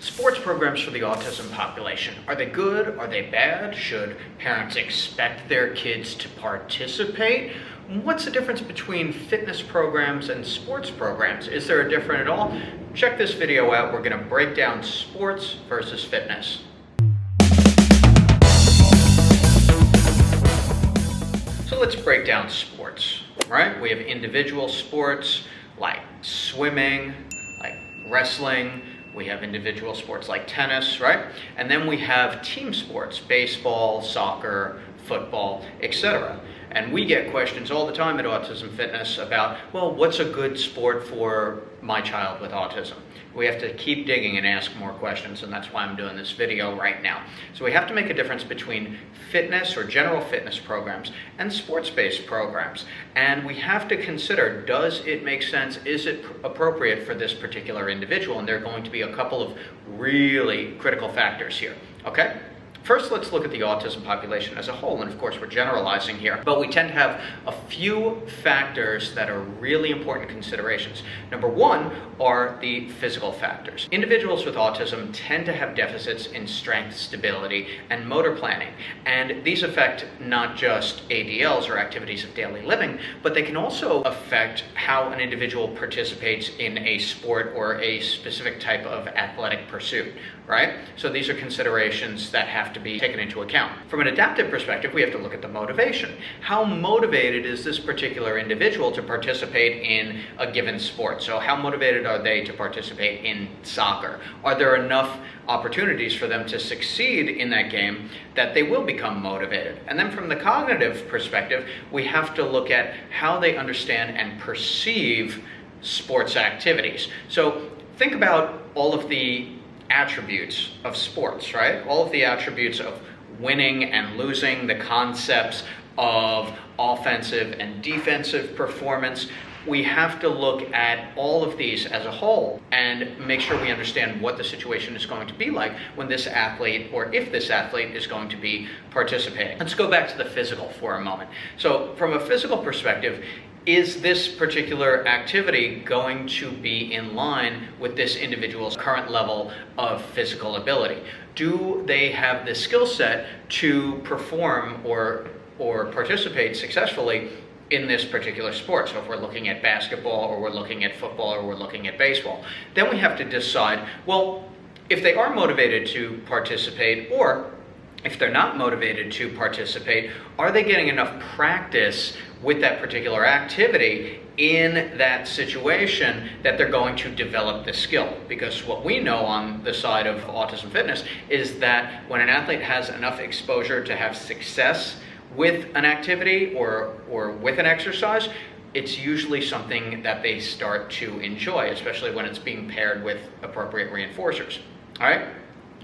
Sports programs for the autism population, are they good? Are they bad? Should parents expect their kids to participate? What's the difference between fitness programs and sports programs? Is there a difference at all? Check this video out. We're going to break down sports versus fitness. So let's break down sports, right? We have individual sports like swimming, like wrestling. We have individual sports like tennis, right? And then we have team sports, baseball, soccer, football, etc. And we get questions all the time at Autism Fitness about, well, what's a good sport for my child with autism? We have to keep digging and ask more questions, and that's why I'm doing this video right now. So we have to make a difference between fitness or general fitness programs and sports-based programs. And we have to consider, does it make sense? Is it appropriate for this particular individual? And there are going to be a couple of really critical factors here, okay? First, let's look at the autism population as a whole, and of course we're generalizing here, but we tend to have a few factors that are really important considerations. Number one are the physical factors. Individuals with autism tend to have deficits in strength, stability, and motor planning, and these affect not just ADLs or activities of daily living, but they can also affect how an individual participates in a sport or a specific type of athletic pursuit, right? So these are considerations that have to be taken into account. From an adaptive perspective, we have to look at the motivation. How motivated is this particular individual to participate in a given sport? So how motivated are they to participate in soccer? Are there enough opportunities for them to succeed in that game that they will become motivated? And then from the cognitive perspective, we have to look at how they understand and perceive sports activities. So think about all of the attributes of sports, right? All of the attributes of winning and losing, the concepts of offensive and defensive performance. We have to look at all of these as a whole and make sure we understand what the situation is going to be like when this athlete, or if this athlete, is going to be participating. Let's go back to the physical for a moment. So from a physical perspective, is this particular activity going to be in line with this individual's current level of physical ability? Do they have the skill set to perform or participate successfully in this particular sport? So if we're looking at basketball, or we're looking at football, or we're looking at baseball, then we have to decide, well, if they are motivated to participate, or if they're not motivated to participate, are they getting enough practice with that particular activity in that situation that they're going to develop the skill? Because what we know on the side of Autism Fitness is that when an athlete has enough exposure to have success with an activity or with an exercise, it's usually something that they start to enjoy, especially when it's being paired with appropriate reinforcers. All right?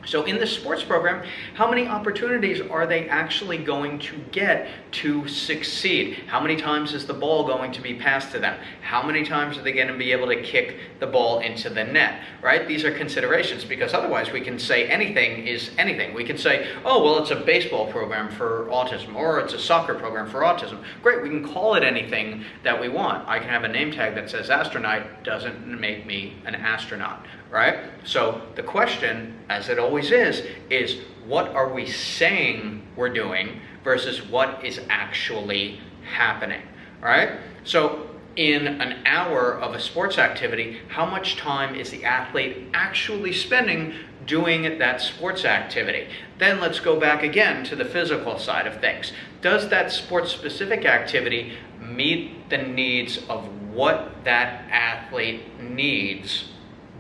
So in the sports program, how many opportunities are they actually going to get to succeed? How many times is the ball going to be passed to them? How many times are they going to be able to kick the ball into the net, right? These are considerations, because otherwise we can say anything is anything. We can say, oh, well, it's a baseball program for autism, or it's a soccer program for autism. Great, we can call it anything that we want. I can have a name tag that says astronaut, doesn't make me an astronaut, right? So the question, as it always is what are we saying we're doing versus what is actually happening, right? So in an hour of a sports activity, how much time is the athlete actually spending doing that sports activity? Then let's go back again to the physical side of things. Does that sports-specific activity meet the needs of what that athlete needs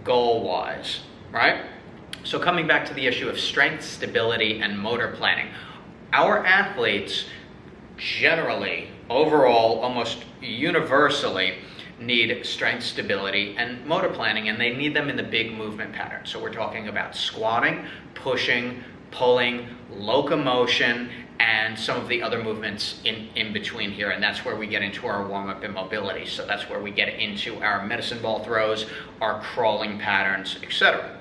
goal-wise, right? So coming back to the issue of strength, stability, and motor planning, our athletes generally, overall, almost universally, need strength, stability, and motor planning, and they need them in the big movement patterns. So we're talking about squatting, pushing, pulling, locomotion, and some of the other movements in between here, and that's where we get into our warm-up and mobility. So that's where we get into our medicine ball throws, our crawling patterns, etc.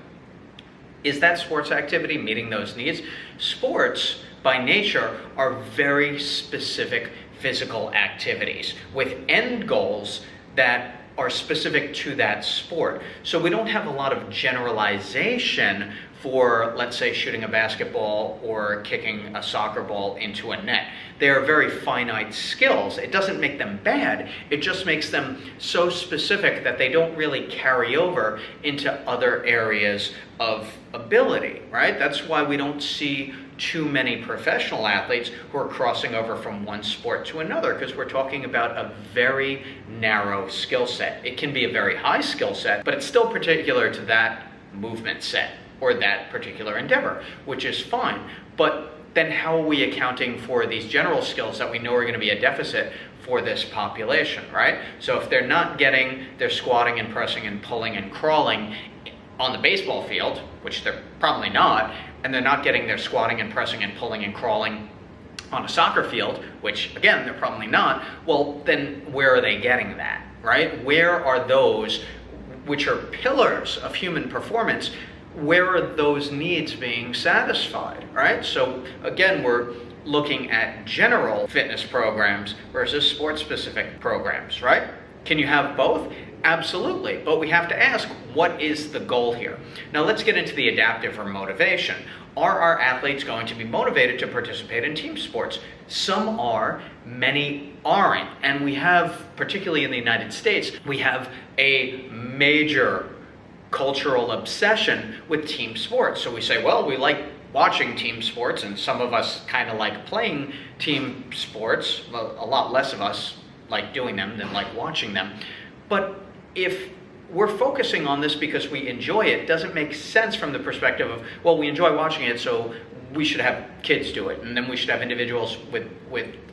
Is that sports activity meeting those needs? Sports, by nature, are very specific physical activities with end goals that are specific to that sport. So we don't have a lot of generalization for, let's say, shooting a basketball or kicking a soccer ball into a net. They are very finite skills. It doesn't make them bad. It just makes them so specific that they don't really carry over into other areas of ability, right? That's why we don't see too many professional athletes who are crossing over from one sport to another, because we're talking about a very narrow skill set. It can be a very high skill set, but it's still particular to that movement set or that particular endeavor, which is fine. But then how are we accounting for these general skills that we know are going to be a deficit for this population, right? So if they're not getting their squatting and pressing and pulling and crawling on the baseball field, which they're probably not, and they're not getting their squatting and pressing and pulling and crawling on a soccer field, which again, they're probably not, well, then where are they getting that, right? Where are those, which are pillars of human performance, where are those needs being satisfied, right? So again, we're looking at general fitness programs versus sport-specific programs, right? Can you have both? Absolutely, but we have to ask, what is the goal here? Now let's get into the adaptive or motivation. Are our athletes going to be motivated to participate in team sports? Some are, many aren't. And we have, particularly in the United States, we have a major cultural obsession with team sports. So we say, well, we like watching team sports, and some of us kind of like playing team sports. Well, a lot less of us like doing them than like watching them. But if we're focusing on this because we enjoy it, doesn't make sense from the perspective of, well, we enjoy watching it, so we should have kids do it, and then we should have individuals with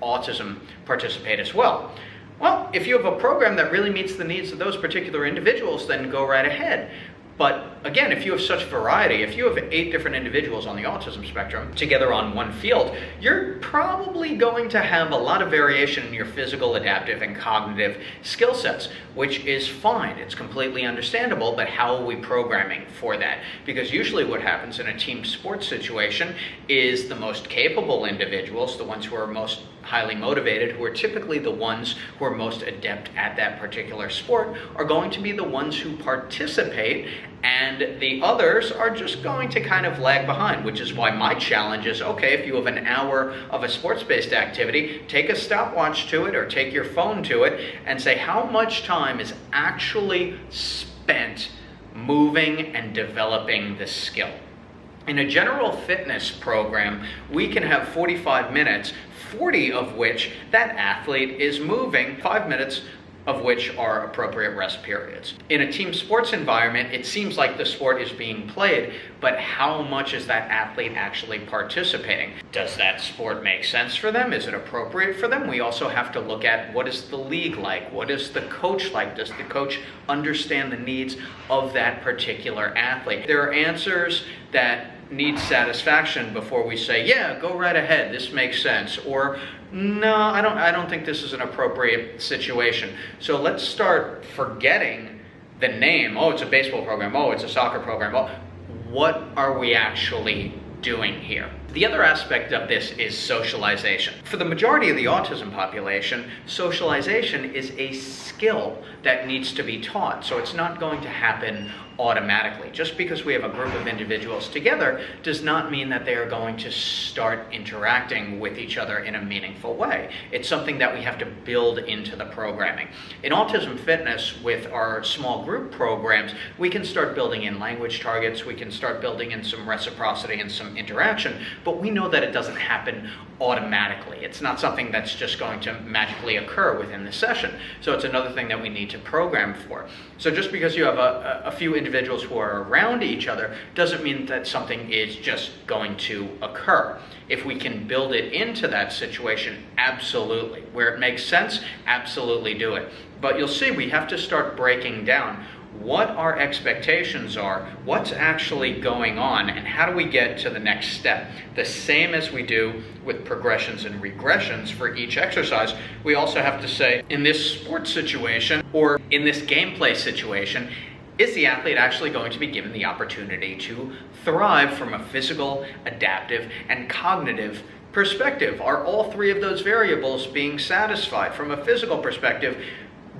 autism participate as well. Well, if you have a program that really meets the needs of those particular individuals, then go right ahead. But again, if you have such variety, if you have 8 different individuals on the autism spectrum together on one field, you're probably going to have a lot of variation in your physical, adaptive, and cognitive skill sets, which is fine. It's completely understandable, but how are we programming for that? Because usually what happens in a team sports situation is the most capable individuals, the ones who are most highly motivated, who are typically the ones who are most adept at that particular sport, are going to be the ones who participate, and the others are just going to kind of lag behind, which is why my challenge is, okay, if you have an hour of a sports-based activity, take a stopwatch to it or take your phone to it and say how much time is actually spent moving and developing this skill. In a general fitness program, we can have 45 minutes, 40 of which that athlete is moving, 5 minutes of which are appropriate rest periods. In a team sports environment, it seems like the sport is being played, but how much is that athlete actually participating? Does that sport make sense for them? Is it appropriate for them? We also have to look at, what is the league like? What is the coach like? Does the coach understand the needs of that particular athlete? There are answers that need satisfaction before we say, yeah, go right ahead, this makes sense, or no, I don't think this is an appropriate situation. So let's start forgetting the name. Oh, it's a baseball program. Oh, it's a soccer program. Oh, what are we actually doing here? The other aspect of this is socialization. For the majority of the autism population, socialization is a skill that needs to be taught. So it's not going to happen automatically. Just because we have a group of individuals together does not mean that they are going to start interacting with each other in a meaningful way. It's something that we have to build into the programming. In Autism Fitness, with our small group programs, we can start building in language targets, we can start building in some reciprocity and some interaction, but we know that it doesn't happen automatically. It's not something that's just going to magically occur within the session. So it's another thing that we need to program for. So just because you have a few individuals who are around each other doesn't mean that something is just going to occur. If we can build it into that situation, absolutely. Where it makes sense, absolutely do it. But you'll see we have to start breaking down what our expectations are, what's actually going on, and how do we get to the next step. The same as we do with progressions and regressions for each exercise, we also have to say, in this sports situation or in this gameplay situation, is the athlete actually going to be given the opportunity to thrive from a physical, adaptive, and cognitive perspective? Are all 3 of those variables being satisfied? From a physical perspective,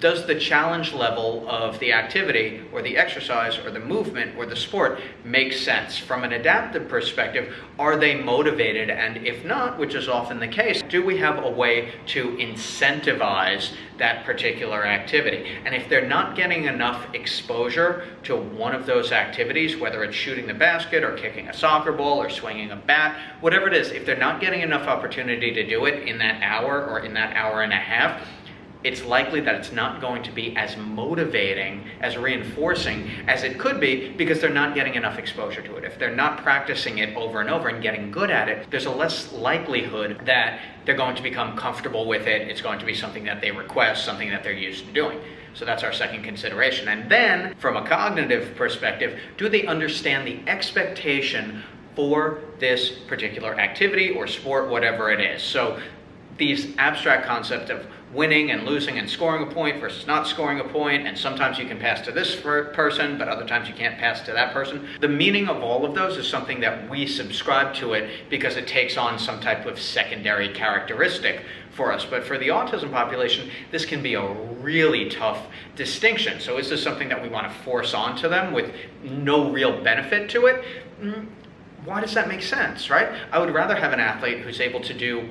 does the challenge level of the activity or the exercise or the movement or the sport make sense? From an adaptive perspective, are they motivated? And if not, which is often the case, do we have a way to incentivize that particular activity? And if they're not getting enough exposure to one of those activities, whether it's shooting the basket or kicking a soccer ball or swinging a bat, whatever it is, if they're not getting enough opportunity to do it in that hour or in that hour and a half, it's likely that it's not going to be as motivating, as reinforcing as it could be, because they're not getting enough exposure to it. If they're not practicing it over and over and getting good at it, there's a less likelihood that they're going to become comfortable with it. It's going to be something that they request, something that they're used to doing. So that's our second consideration. And then, from a cognitive perspective, do they understand the expectation for this particular activity or sport, whatever it is? So these abstract concepts of winning and losing and scoring a point versus not scoring a point, and sometimes you can pass to this person, but other times you can't pass to that person. The meaning of all of those is something that we subscribe to it because it takes on some type of secondary characteristic for us. But for the autism population, this can be a really tough distinction. So is this something that we want to force onto them with no real benefit to it? Why does that make sense, right? I would rather have an athlete who's able to do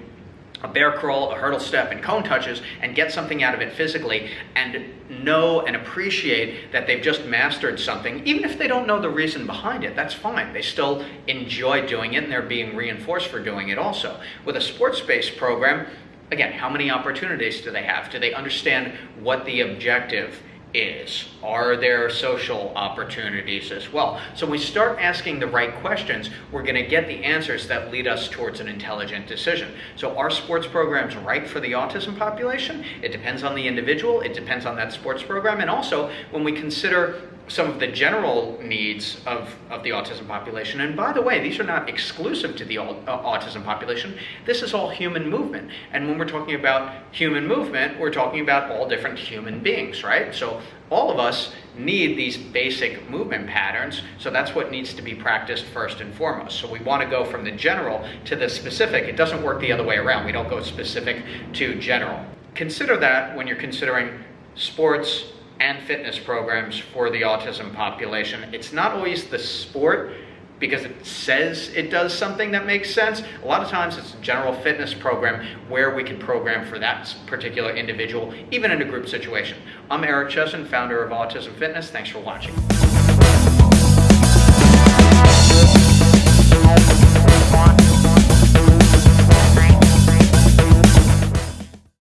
a bear crawl, a hurdle step, and cone touches, and get something out of it physically, and know and appreciate that they've just mastered something. Even if they don't know the reason behind it, that's fine. They still enjoy doing it, and they're being reinforced for doing it also. With a sports-based program, again, how many opportunities do they have? Do they understand what the objective is? Are there social opportunities as well? So when we start asking the right questions, we're going to get the answers that lead us towards an intelligent decision. So are sports programs right for the autism population? It depends on the individual. It depends on that sports program. And also, when we consider some of the general needs of the autism population, and by the way, these are not exclusive to the autism population. This is all human movement. And when we're talking about human movement, we're talking about all different human beings, right? So all of us need these basic movement patterns, so that's what needs to be practiced first and foremost. So we want to go from the general to the specific. It doesn't work the other way around. We don't go specific to general. Consider that when you're considering sports and fitness programs for the autism population. It's not always the sport because it says it does something that makes sense. A lot of times it's a general fitness program where we can program for that particular individual, even in a group situation. I'm Chessen, founder of Autism Fitness. Thanks for watching.